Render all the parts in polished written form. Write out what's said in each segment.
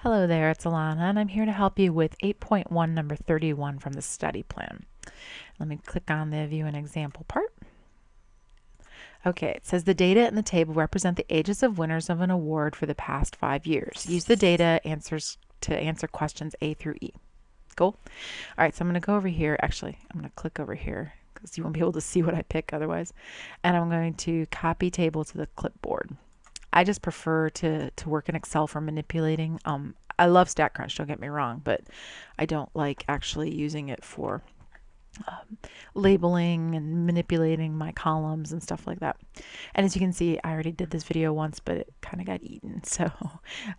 Hello there, it's Alana, and I'm here to help you with 8.1, number 31 from the study plan. Let me click on the View an Example part. Okay, it says the data in the table represent the ages of winners of an award for the past 5 years. Use the data answers to answer questions A through E. Cool? All right, so I'm going to go over here. Actually, I'm going to click over here because you won't be able to see what I pick otherwise. And I'm going to copy table to the clipboard. I just prefer to work in Excel for manipulating. I love StatCrunch, don't get me wrong, but I don't like actually using it for labeling and manipulating my columns and stuff like that. And as you can see, I already did this video once, but it kind of got eaten. So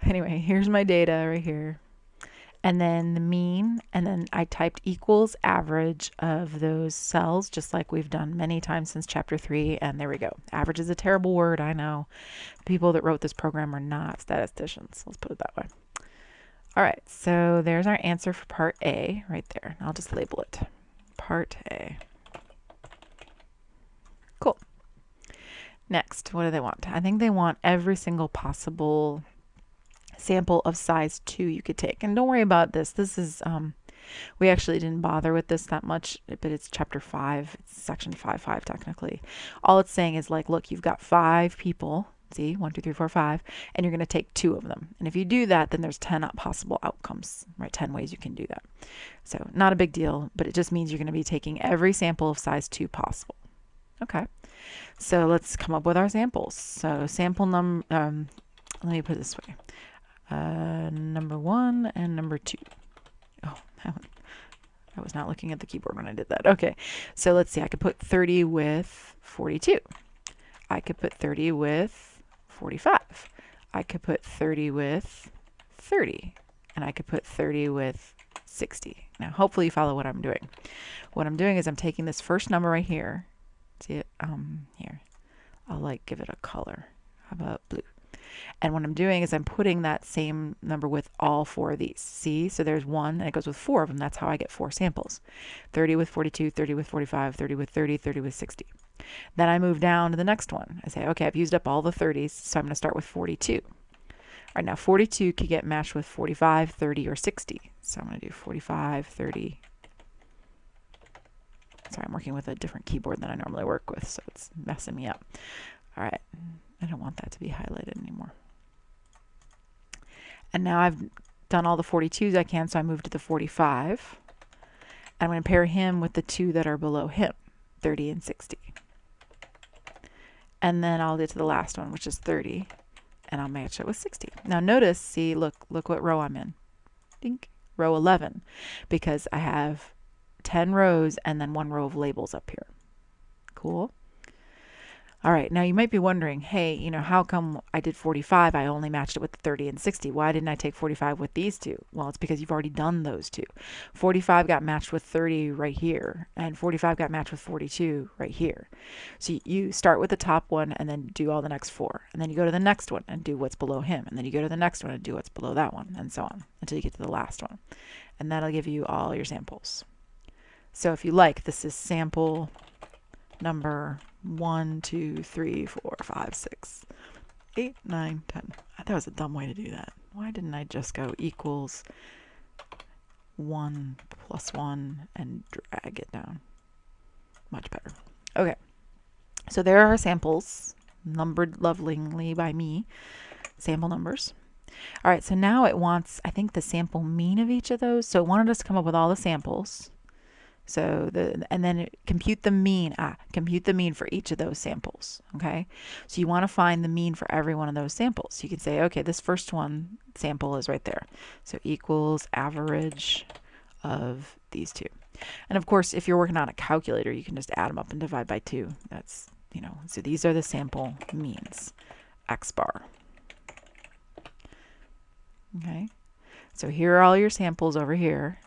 anyway, here's my data right here. And then the mean, and then I typed equals average of those cells, just like we've done many times since chapter 3, and there we go. Average is a terrible word, I know. People that wrote this program are not statisticians, let's put it that way. All right, so there's our answer for part A right there. I'll just label it part A. Cool. Next, what do they want? I think they want every single possible sample of size 2 you could take. And don't worry about this. This is, we actually didn't bother with this that much, but it's chapter 5. It's section 5.5 technically. All it's saying is like, look, you've got 5 people. See, 1, 2, 3, 4, 5, and you're going to take 2 of them. And if you do that, then there's 10 possible outcomes, right? 10 ways you can do that. So not a big deal, but it just means you're going to be taking every sample of size 2 possible. Okay, so let's come up with our samples. So sample number, let me put it this way. Number 1 and number 2. Oh, I was not looking at the keyboard when I did that. Okay, so let's see. I could put 30 with 42. I could put 30 with 45. I could put 30 with 30. And I could put 30 with 60. Now, hopefully you follow what I'm doing. What I'm doing is I'm taking this first number right here. See it? Here. I'll like give it a color. How about blue? And what I'm doing is I'm putting that same number with all 4 of these. See? So there's 1, and it goes with 4 of them. That's how I get 4 samples. 30 with 42, 30 with 45, 30 with 30, 30 with 60. Then I move down to the next one. I say, okay, I've used up all the 30s, so I'm going to start with 42. All right, now 42 could get matched with 45, 30, or 60. So I'm going to do 45, 30. Sorry, I'm working with a different keyboard than I normally work with, so it's messing me up. All right, I don't want that to be highlighted anymore. And now I've done all the 42s I can, so I move to the 45. I'm going to pair him with the 2 that are below him, 30 and 60. And then I'll get to the last one, which is 30, and I'll match it with 60. Now notice, see, look what row I'm in. Dink, row 11, because I have 10 rows and then 1 row of labels up here. Cool. All right, now you might be wondering, hey, you know, how come I did 45? I only matched it with 30 and 60. Why didn't I take 45 with these 2? Well, it's because you've already done those 2. 45 got matched with 30 right here, and 45 got matched with 42 right here. So you start with the top one and then do all the next 4. And then you go to the next one and do what's below him. And then you go to the next one and do what's below that one, and so on, until you get to the last one. And that'll give you all your samples. So if you like, this is sample number 1, 2, 3, 4, 5, 6, 8, 9, 10. That was a dumb way to do that. Why didn't I just go equals 1 plus 1 and drag it down? Much better. Okay, so there are our samples, numbered lovingly by me, sample numbers. All right, so now it wants, I think, the sample mean of each of those. So it wanted us to come up with all the samples. So and then compute the mean. Compute the mean for each of those samples. Okay, so you want to find the mean for every one of those samples. You can say, okay, this first one sample is right there. So equals average of these 2. And of course, if you're working on a calculator, you can just add them up and divide by 2. That's, you know, so these are the sample means. X bar. Okay, so here are all your samples over here.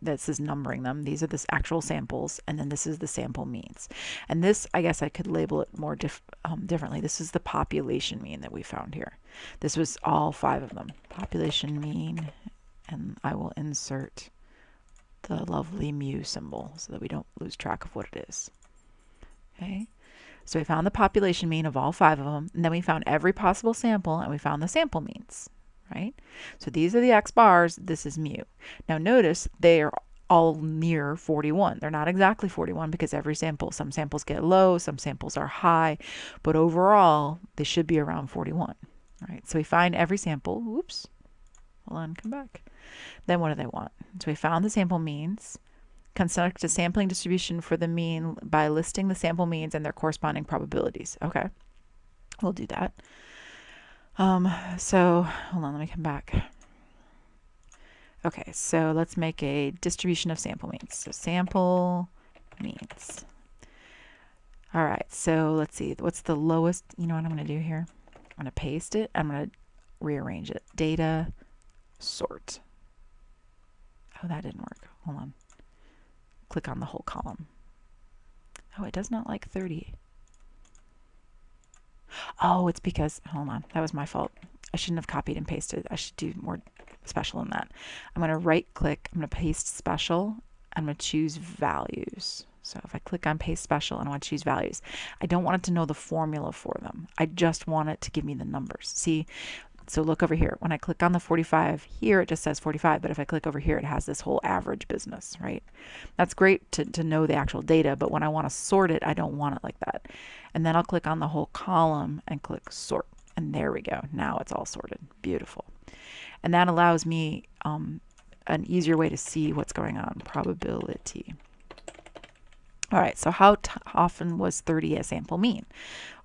This is numbering them. These are the actual samples, and then this is the sample means. And this, I guess I could label it more differently. This is the population mean that we found here. This was all 5 of them. Population mean, and I will insert the lovely mu symbol so that we don't lose track of what it is. Okay, so we found the population mean of all 5 of them, and then we found every possible sample, and we found the sample means. Right? So these are the X bars, this is mu. Now notice they are all near 41. They're not exactly 41 because every sample, some samples get low, some samples are high, but overall they should be around 41. All right, so we find every sample. Whoops, hold on, come back. Then what do they want? So we found the sample means. Construct a sampling distribution for the mean by listing the sample means and their corresponding probabilities. Okay, we'll do that. So hold on, let me come back. Okay, so let's make a distribution of sample means. So sample means. All right, so let's see, what's the lowest? You know what I'm going to do here? I'm going to paste it. I'm going to rearrange it. Data, sort. Oh, that didn't work. Hold on. Click on the whole column. Oh, it does not like 30. Oh, it's because, hold on, that was my fault. I shouldn't have copied and pasted. I should do more special than that. I'm going to right click, I'm going to paste special, I'm going to choose values. So if I click on paste special and I want to choose values, I don't want it to know the formula for them. I just want it to give me the numbers. See, so look over here. When I click on the 45 here, it just says 45, but if I click over here, it has this whole average business, right? That's great to know the actual data, but when I want to sort it, I don't want it like that. And then I'll click on the whole column and click sort. And there we go. Now it's all sorted. Beautiful. And that allows me an easier way to see what's going on. Probability. All right, so how often was 30 a sample mean?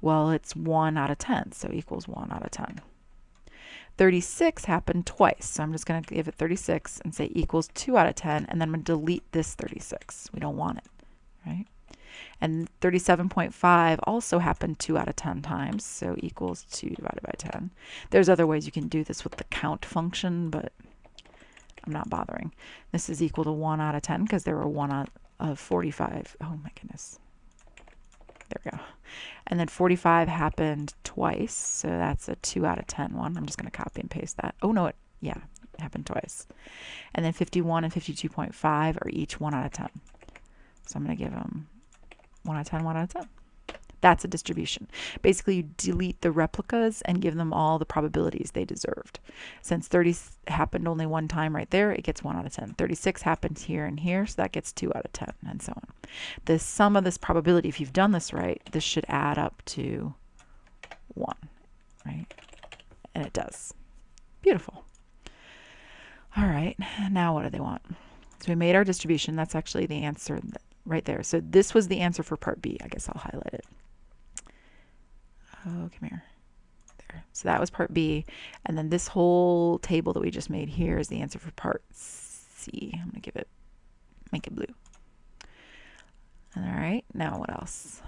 Well, it's 1 out of 10, so equals 1 out of 10. 36 happened twice, so I'm just going to give it 36 and say equals 2 out of 10, and then I'm going to delete this 36. We don't want it, right? And 37.5 also happened 2 out of 10 times, so equals 2 divided by 10. There's other ways you can do this with the count function, but I'm not bothering. This is equal to 1 out of 10 because there were 1 out of 45. Oh my goodness. There we go. And then 45 happened twice, so that's a 2 out of 10 one. I'm just going to copy and paste that. Oh no, it happened twice. And then 51 and 52.5 are each 1 out of 10. So I'm going to give them 1 out of 10, 1 out of 10. That's a distribution. Basically, you delete the replicas and give them all the probabilities they deserved. Since 30 happened only one time right there, it gets 1 out of 10. 36 happens here and here, so that gets 2 out of 10, and so on. The sum of this probability, if you've done this right, this should add up to 1, right? And it does. Beautiful. All right, now what do they want? So we made our distribution. That's actually the answer right there. So this was the answer for part B. I guess I'll highlight it. Oh, come here. There. So that was part B. And then this whole table that we just made here is the answer for part C. I'm going to make it blue. All right, now what else?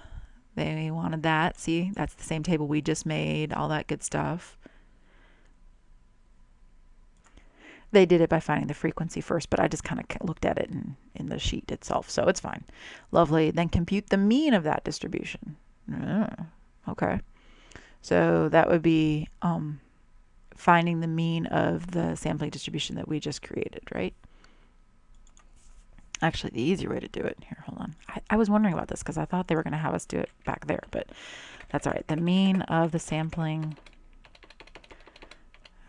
They wanted that. See, that's the same table we just made, all that good stuff. They did it by finding the frequency first, but I just kind of looked at it in the sheet itself, so it's fine. Lovely. Then compute the mean of that distribution. Okay. So that would be finding the mean of the sampling distribution that we just created, right? Actually, the easier way to do it, here, hold on. I was wondering about this because I thought they were going to have us do it back there, but that's all right. The mean of the sampling,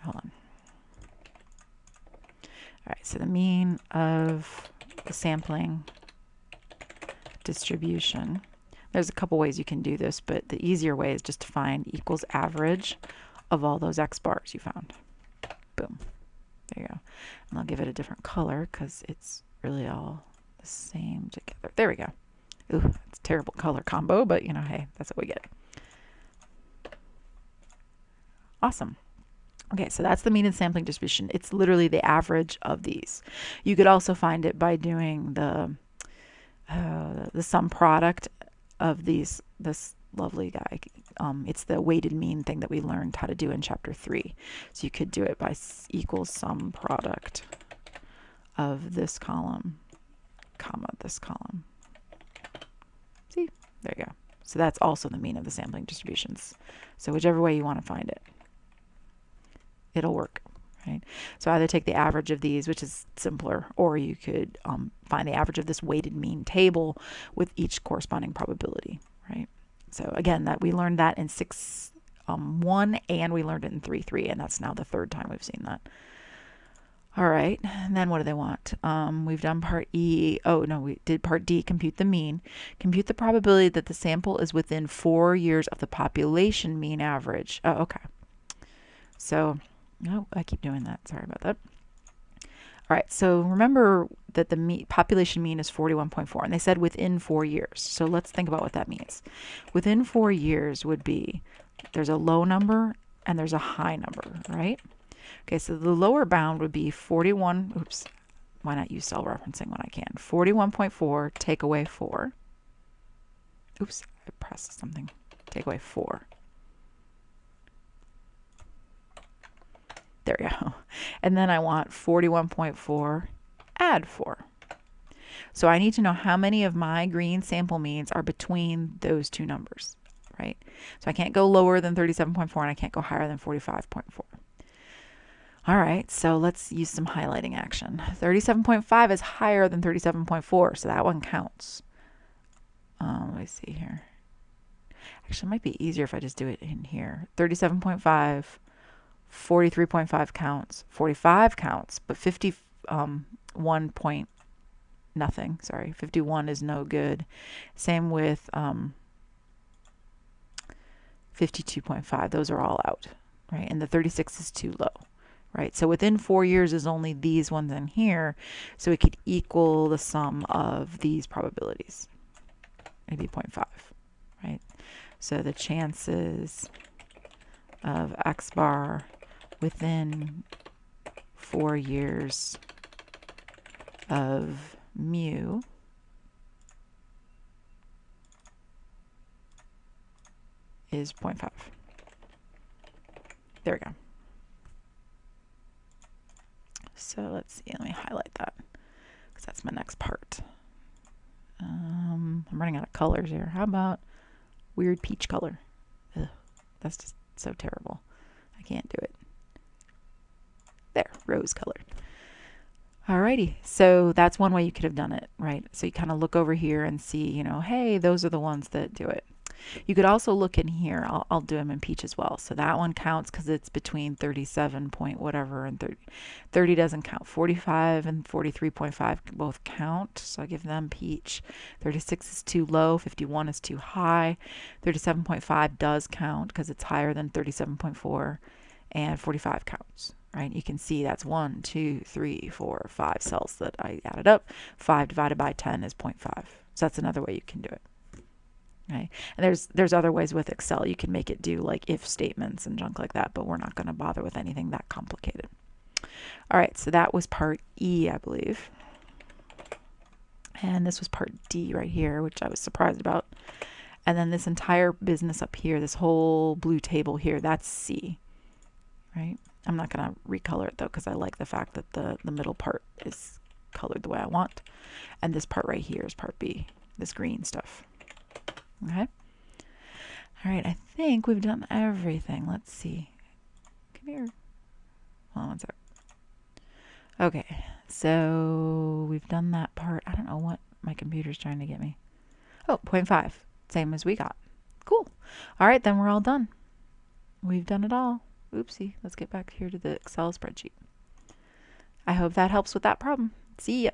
hold on. All right, so the mean of the sampling distribution. There's a couple ways you can do this, but the easier way is just to find equals average of all those X bars you found. Boom. There you go. And I'll give it a different color because it's really all the same together. There we go. Ooh, it's a terrible color combo, but you know, hey, that's what we get. Awesome. Okay, so that's the mean and sampling distribution. It's literally the average of these. You could also find it by doing the sum product of this lovely guy. It's the weighted mean thing that we learned how to do in chapter 3. So you could do it by equals sum product of this column, comma, this column. See, there you go. So that's also the mean of the sampling distributions. So whichever way you want to find it, it'll work, right? So either take the average of these, which is simpler, or you could find the average of this weighted mean table with each corresponding probability, right? So again, that we learned that in 6.1 and we learned it in 3.3, and that's now the third time we've seen that. All right, and then what do they want? We've done part E. Oh, no, we did part D, compute the mean. Compute the probability that the sample is within 4 years of the population mean average. Oh, okay. So, oh, I keep doing that. Sorry about that. All right, so remember that the population mean is 41.4, and they said within 4 years. So let's think about what that means. Within 4 years would be, there's a low number and there's a high number, right? Okay, so the lower bound would be 41, oops, why not use cell referencing when I can? 41.4, take away 4. Oops, I pressed something. Take away 4. There we go. And then I want 41.4, add 4. So I need to know how many of my green sample means are between those two numbers, right? So I can't go lower than 37.4 and I can't go higher than 45.4. All right, so let's use some highlighting action. 37.5 is higher than 37.4, so that one counts. Let me see here. Actually, it might be easier if I just do it in here. 37.5, 43.5 counts, 45 counts, but 51 point nothing. Sorry, 51 is no good. Same with 52.5. Those are all out, right? And the 36 is too low. Right, so within 4 years is only these ones in here, so it could equal the sum of these probabilities, maybe 0.5, right? So the chances of X bar within 4 years of mu is 0.5. There we go. So let's see, let me highlight that because that's my next part. I'm running out of colors here. How about weird peach color? Ugh, that's just so terrible. I can't do it. There, rose colored. Alrighty, so that's one way you could have done it, right? So you kind of look over here and see, you know, hey, those are the ones that do it. You could also look in here. I'll do them in peach as well. So that one counts because it's between 37 point whatever and 30. 30 doesn't count. 45 and 43.5 both count. So I give them peach. 36 is too low. 51 is too high. 37.5 does count because it's higher than 37.4. And 45 counts, right? You can see that's 1, 2, 3, 4, 5 cells that I added up. 5 divided by 10 is 0.5. So that's another way you can do it. Right. And there's other ways with Excel. You can make it do like if statements and junk like that, but we're not going to bother with anything that complicated. All right, so that was part E, I believe. And this was part D right here, which I was surprised about. And then this entire business up here, this whole blue table here, that's C, right? I'm not going to recolor it though because I like the fact that the middle part is colored the way I want. And this part right here is part B, this green stuff. Okay. All right, I think we've done everything. Let's see. Come here. Hold on one sec. Okay, so we've done that part. I don't know what my computer's trying to get me. Oh, 0.5. Same as we got. Cool. All right, then we're all done. We've done it all. Oopsie. Let's get back here to the Excel spreadsheet. I hope that helps with that problem. See ya.